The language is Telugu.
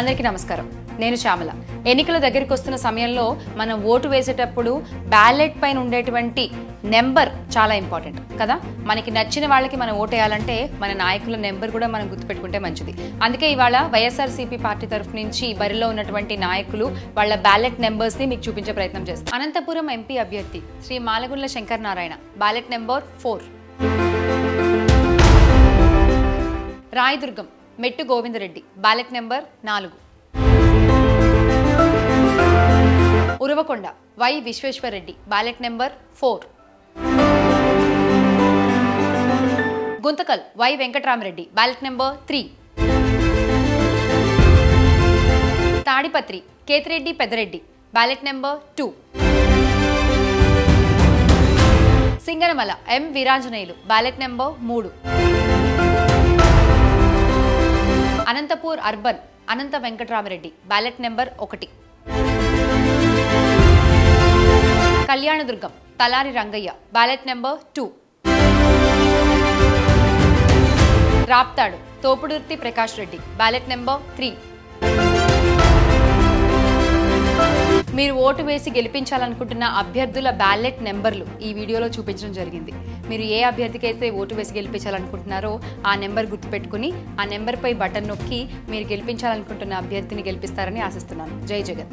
అందరికీ నమస్కారం. నేను శ్యామల. ఎన్నికల దగ్గరికి వస్తున్న సమయంలో మనం ఓటు వేసేటప్పుడు బ్యాలెట్ పైన ఉండేటువంటి నెంబర్ చాలా ఇంపార్టెంట్ కదా. మనకి నచ్చిన వాళ్ళకి మనం ఓటు వేయాలంటే మన నాయకుల నెంబర్ కూడా మనం గుర్తుపెట్టుకుంటే మంచిది. అందుకే ఇవాళ వైఎస్ఆర్సీపీ పార్టీ తరఫు నుంచి బరిలో ఉన్నటువంటి నాయకులు వాళ్ళ బ్యాలెట్ నెంబర్స్ని మీకు చూపించే ప్రయత్నం చేస్తారు. అనంతపురం ఎంపీ అభ్యర్థి Shri Malagundla Shankar Narayana ballot number 4. Rayadurgam Mettu Govindareddy ballot number 4. Uravakonda Y Visweswarareddy ballot number 4. Guntakal Y Venkataramareddy ballot number 3. Tadipatri Kethireddy Peddareddy ballot number 2. Singanamala M Veeranjaneyulu ballot number 3. Anantapur urban Anantha Venkataramareddy ballot number 1. Kalyandurgam Talari Rangaiah ballot number 2. Raptadu Topudurthi Prakash Reddy ballot number 3. మీరు ఓటు వేసి గెలిపించాలనుకుంటున్న అభ్యర్థుల బ్యాలెట్ నెంబర్లు ఈ వీడియోలో చూపించడం జరిగింది. మీరు ఏ అభ్యర్థికి అయితే ఓటు వేసి గెలిపించాలనుకుంటున్నారో ఆ నెంబర్ గుర్తుపెట్టుకుని ఆ నెంబర్పై బటన్ నొక్కి మీరు గెలిపించాలనుకుంటున్న అభ్యర్థిని గెలిపిస్తారని ఆశిస్తున్నాను. జై జగన్.